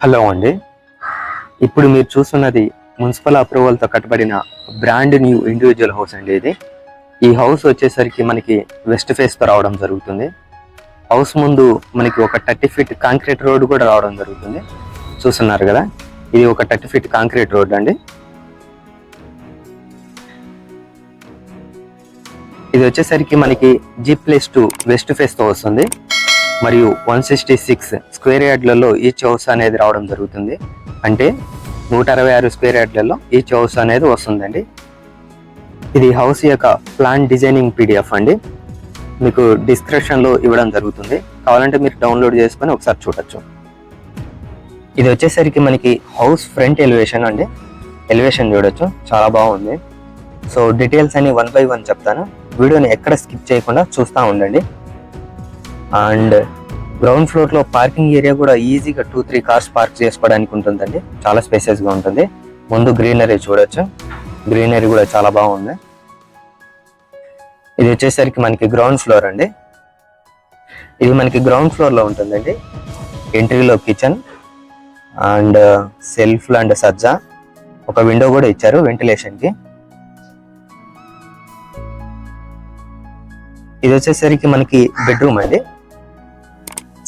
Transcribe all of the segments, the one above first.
Hello అండి. ఇప్పుడు మీరు చూస్తున్నది మున్సిపల్ అప్రూవల్తో కట్టబడిన బ్రాండ్ న్యూ ఇండివిజువల్ హౌస్ అండి. ఈ హౌస్ వచ్చేసరికి మనకి వెస్ట్ ఫేస్తో రావడం జరుగుతుంది. హౌస్ ముందు మనకి ఒక 30 ఫీట్ కాంక్రీట్ రోడ్ కూడా రావడం జరుగుతుంది. చూస్తున్నారు కదా, ఇది ఒక 30 ఫీట్ కాంక్రీట్ రోడ్ అండి. ఇది వచ్చేసరికి మనకి G+2 వెస్ట్ ఫేస్తో వస్తుంది. మరియు 166 స్క్వేర్ యార్డ్లలో ఈచ్ హౌస్ అనేది రావడం జరుగుతుంది. అంటే 166 స్క్వేర్ యార్డ్లలో ఈచ్ హౌస్ అనేది వస్తుందండి. ఇది హౌస్ యొక్క ప్లాన్ డిజైనింగ్ PDF అండి. మీకు డిస్క్రిప్షన్లో ఇవ్వడం జరుగుతుంది, కావాలంటే మీరు డౌన్లోడ్ చేసుకొని ఒకసారి చూడొచ్చు. ఇది వచ్చేసరికి మనకి హౌస్ ఫ్రంట్ ఎలివేషన్ అండి. ఎలివేషన్ చూడొచ్చు, చాలా బాగుంది. సో డీటెయిల్స్ అన్ని 1 by 1 చెప్తాను, వీడియోని ఎక్కడ స్కిప్ చేయకుండా చూస్తూ ఉండండి. అండ్ గ్రౌండ్ ఫ్లోర్లో పార్కింగ్ ఏరియా కూడా ఈజీగా 2-3 కార్స్ పార్క్ చేసుకోవడానికి ఉంటుందండి. చాలా స్పేసెస్గా ఉంటుంది. ముందు గ్రీనరీ చూడొచ్చు, గ్రీనరీ కూడా చాలా బాగుంది. ఇది వచ్చేసరికి మనకి గ్రౌండ్ ఫ్లోర్ అండి. ఇది మనకి గ్రౌండ్ ఫ్లోర్లో ఉంటుందండి. ఎంట్రీలో కిచెన్ అండ్ సెల్ఫ్ అండ్ సజ్జా, ఒక విండో కూడా ఇచ్చారు వెంటిలేషన్కి. ఇది వచ్చేసరికి మనకి బెడ్రూమ్ అండి.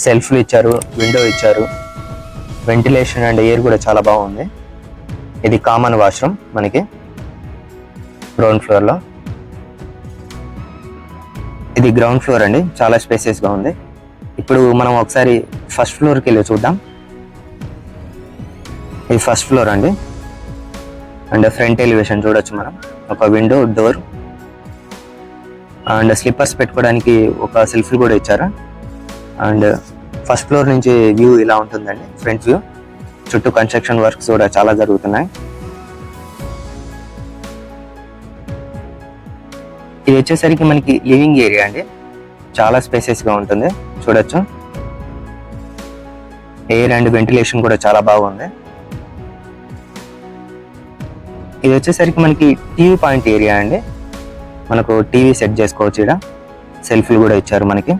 సెల్ఫ్లు ఇచ్చారు, విండో ఇచ్చారు, వెంటిలేషన్ అండ్ ఎయిర్ కూడా చాలా బాగుంది. ఇది కామన్ వాష్రూమ్ మనకి గ్రౌండ్ ఫ్లోర్లో. ఇది గ్రౌండ్ ఫ్లోర్ అండి, చాలా స్పేసెస్గా ఉంది. ఇప్పుడు మనం ఒకసారి ఫస్ట్ ఫ్లోర్కి వెళ్ళి చూద్దాం. ఇది ఫస్ట్ ఫ్లోర్ అండి. అండ్ ఫ్రంట్ ఎలివేషన్ చూడొచ్చు మనం, ఒక విండో, డోర్ అండ్ స్లిప్పర్స్ పెట్టుకోవడానికి ఒక సెల్ఫ్లు కూడా ఇచ్చారు. అండ్ ఫస్ట్ ఫ్లోర్ నుంచి వ్యూ ఇలా ఉంటుందండి, ఫ్రంట్ వ్యూ. చుట్టూ కన్స్ట్రక్షన్ వర్క్స్ కూడా చాలా జరుగుతున్నాయి. ఇది వచ్చేసరికి మనకి లివింగ్ ఏరియా అండి, చాలా స్పేసెస్గా ఉంటుంది. చూడొచ్చు, ఎయిర్ అండ్ వెంటిలేషన్ కూడా చాలా బాగుంది. ఇది వచ్చేసరికి మనకి టీవీ పాయింట్ ఏరియా అండి. మనకు టీవీ సెట్ చేసుకోవచ్చు. ఇక్కడ సెల్ఫ్లు కూడా ఇచ్చారు మనకి.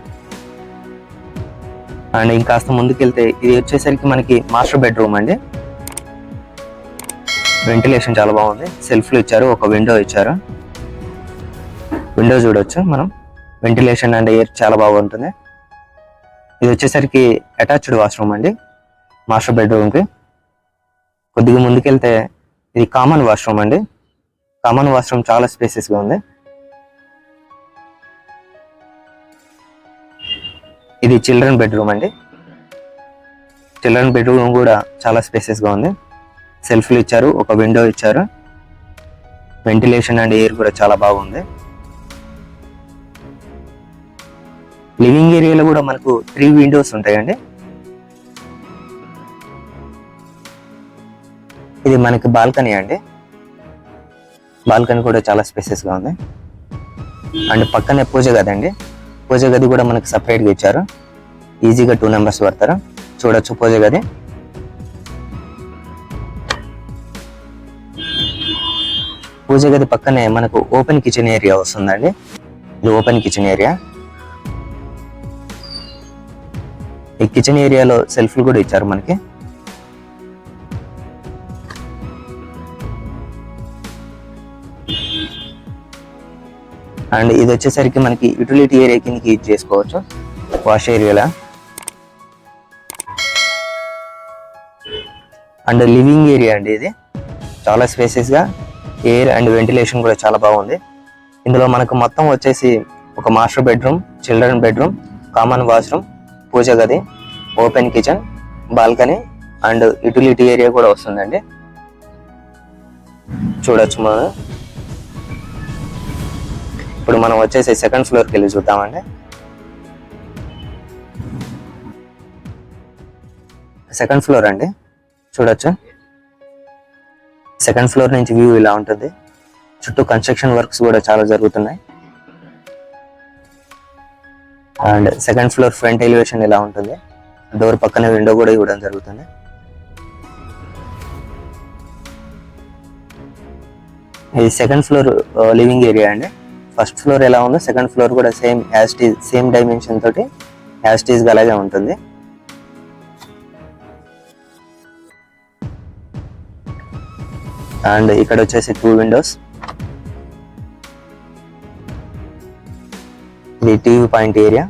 అండ్ ఇంకాస్త ముందుకెళ్తే ఇది వచ్చేసరికి మనకి మాస్టర్ బెడ్రూమ్ అండి. వెంటిలేషన్ చాలా బాగుంది, సెల్ఫ్లు ఇచ్చారు, ఒక విండో ఇచ్చారు. విండో చూడొచ్చు మనం, వెంటిలేషన్ అండ్ ఎయిర్ చాలా బాగుంటుంది. ఇది వచ్చేసరికి అటాచ్డ్ వాష్రూమ్ అండి మాస్టర్ బెడ్రూమ్కి. కొద్దిగా ముందుకెళ్తే ఇది కామన్ వాష్రూమ్ అండి. కామన్ వాష్రూమ్ చాలా స్పేసెస్గా ఉంది. ఇది చిల్డ్రన్ బెడ్రూమ్ అండి. చిల్డ్రన్ బెడ్రూమ్ కూడా చాలా స్పేసెస్గా ఉంది. సెల్ఫ్లు ఇచ్చారు, ఒక విండో ఇచ్చారు, వెంటిలేషన్ అండ్ ఎయిర్ కూడా చాలా బాగుంది. లివింగ్ ఏరియాలో కూడా మనకు 3 విండోస్ ఉంటాయండి. ఇది మనకి బాల్కనీ అండి. బాల్కనీ కూడా చాలా స్పేసెస్గా ఉంది. అండ్ పక్కనే పూజ గది అండి. పూజ గది కూడా మనకి సపరేట్గా ఇచ్చారు, ఈజీగా 2 మెంబర్స్ పడతారు. చూడొచ్చు పూజ గది. పూజ గది పక్కనే మనకు ఓపెన్ కిచెన్ ఏరియా వస్తుందండి. ఇది ఓపెన్ కిచెన్ ఏరియా. ఈ కిచెన్ ఏరియాలో సెల్ఫ్లు కూడా ఇచ్చారు మనకి. అండ్ ఇది వచ్చేసరికి మనకి యూటిలిటీ ఏరియా కిందకి యూజ్ చేసుకోవచ్చు, వాష్ ఏరియాలా. అండ్ లివింగ్ ఏరియా అండి. ఇది చాలా స్పేసెస్గా, ఎయిర్ అండ్ వెంటిలేషన్ కూడా చాలా బాగుంది. ఇందులో మనకు మొత్తం వచ్చేసి ఒక master bedroom, children bedroom, common washroom, పూజ గది, open kitchen, balcony and utility area కూడా వస్తుందండి. చూడొచ్చు మనం. ఇప్పుడు మనం వచ్చేసి సెకండ్ ఫ్లోర్కి వెళ్ళి చూద్దామండి. సెకండ్ ఫ్లోర్ అండి, చూడొచ్చు. సెకండ్ ఫ్లోర్ నుంచి వ్యూ ఇలా ఉంటుంది. చుట్టూ కన్స్ట్రక్షన్ వర్క్స్ కూడా చాలా జరుగుతున్నాయి. And second floor front elevation ఇలా ఉంటుంది. డోర్ పక్కనే విండో కూడా ఇవ్వడం జరుగుతుంది. ఇది సెకండ్ ఫ్లోర్ లివింగ్ ఏరియా అండి. ఫస్ట్ ఫ్లోర్ ఎలా ఉందో సెకండ్ ఫ్లోర్ కూడా సేమ్ డైమెన్షన్ తోటి యాజ్ టీజ్ గా అలాగే ఉంటుంది. అండ్ ఇక్కడ వచ్చేసి 2 విండోస్. ఇది టీవీ పాయింట్ ఏరియా.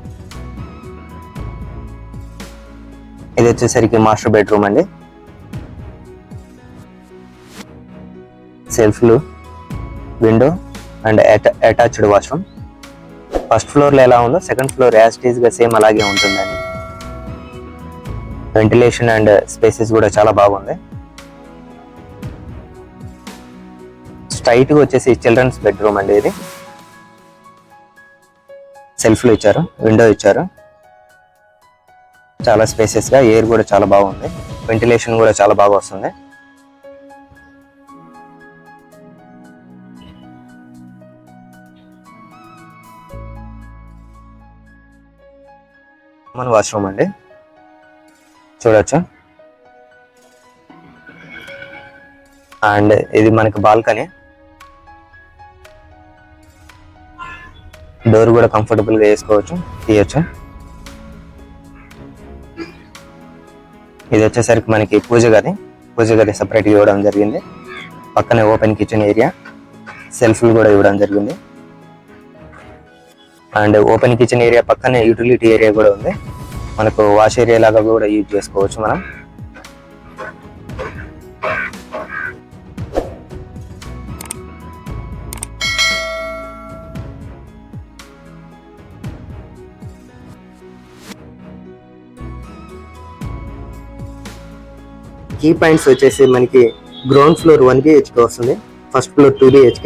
ఇది వచ్చేసరికి మాస్టర్ బెడ్రూమ్ అండి. సెల్ఫ్లు, window and attached washroom. First ఫ్లోర్లో ఎలా ఉందో second floor as it is గా సేమ్ అలాగే ఉంటుందండి. వెంటిలేషన్ అండ్ స్పేసెస్ కూడా చాలా బాగుంది. స్ట్రైట్ గా వచ్చేసి చిల్డ్రన్స్ బెడ్రూమ్ అండి. ఇది సెల్ఫ్లు ఇచ్చారు, విండో ఇచ్చారు. చాలా స్పేసెస్ గా, ఎయిర్ కూడా చాలా బాగుంది, వెంటిలేషన్ కూడా చాలా బాగా వస్తుంది. మన వాష్రూమ్ అండి, చూడొచ్చు. అండ్ ఇది మనకి బాల్కనీ. డోర్ కూడా కంఫర్టబుల్ గా వేసుకోవచ్చు, తీయచ్చు. ఇది వచ్చేసరికి మనకి పూజ గది సపరేట్ ఇవ్వడం జరిగింది. పక్కనే ఓపెన్ కిచెన్ ఏరియా, సెల్ఫ్లు కూడా ఇవ్వడం జరిగింది. అండ్ ఓపెన్ కిచెన్ ఏరియా పక్కనే యూటిలిటీ ఏరియా కూడా ఉంది. మనకు వాష్ ఏరియా లాగా కూడా యూజ్ చేసుకోవచ్చు మనం. కీ పాయింట్స్ వచ్చేసి మనకి గ్రౌండ్ ఫ్లోర్ 1 BHK వస్తుంది, first floor 2 BHK,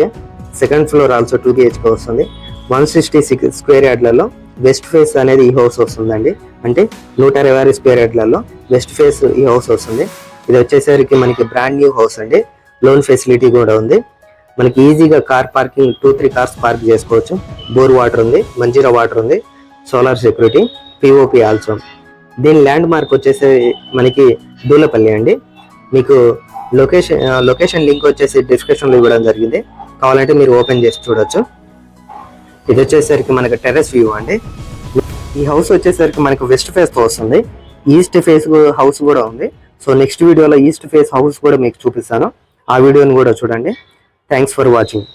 second floor also 2 BHK వస్తుంది. 166 స్క్వేర్ యార్డ్లలో వెస్ట్ ఫేస్ అనేది ఈ హౌస్ వస్తుందండి. అంటే 126 స్క్వేర్ యార్డ్లలో వెస్ట్ ఫేస్ ఈ హౌస్ వస్తుంది. ఇది వచ్చేసరికి మనకి బ్రాండ్ న్యూ హౌస్ అండి. లోన్ ఫెసిలిటీ కూడా ఉంది. మనకి ఈజీగా కార్ పార్కింగ్ 2-3 కార్స్ పార్క్ చేసుకోవచ్చు. బోర్ వాటర్ ఉంది, మంజీరా వాటర్ ఉంది, సోలార్ సెక్యూరిటీ, POP ఆల్సో. దీని ల్యాండ్ మార్క్ వచ్చేసి మనకి దూలపల్లి అండి. మీకు లొకేషన్ లింక్ వచ్చేసి డిస్క్రిప్షన్లో ఇవ్వడం జరిగింది, కావాలంటే మీరు ఓపెన్ చేసి చూడొచ్చు. ఇది వచ్చేసరికి మనకి టెర్రస్ వ్యూ అండి. ఈ హౌస్ వచ్చేసరికి మనకు వెస్ట్ ఫేస్ తో వస్తుంది. ఈస్ట్ ఫేస్ హౌస్ కూడా ఉంది. సో నెక్స్ట్ వీడియోలో ఈస్ట్ ఫేస్ హౌస్ కూడా మీకు చూపిస్తాను, ఆ వీడియోని కూడా చూడండి. Thanks for watching.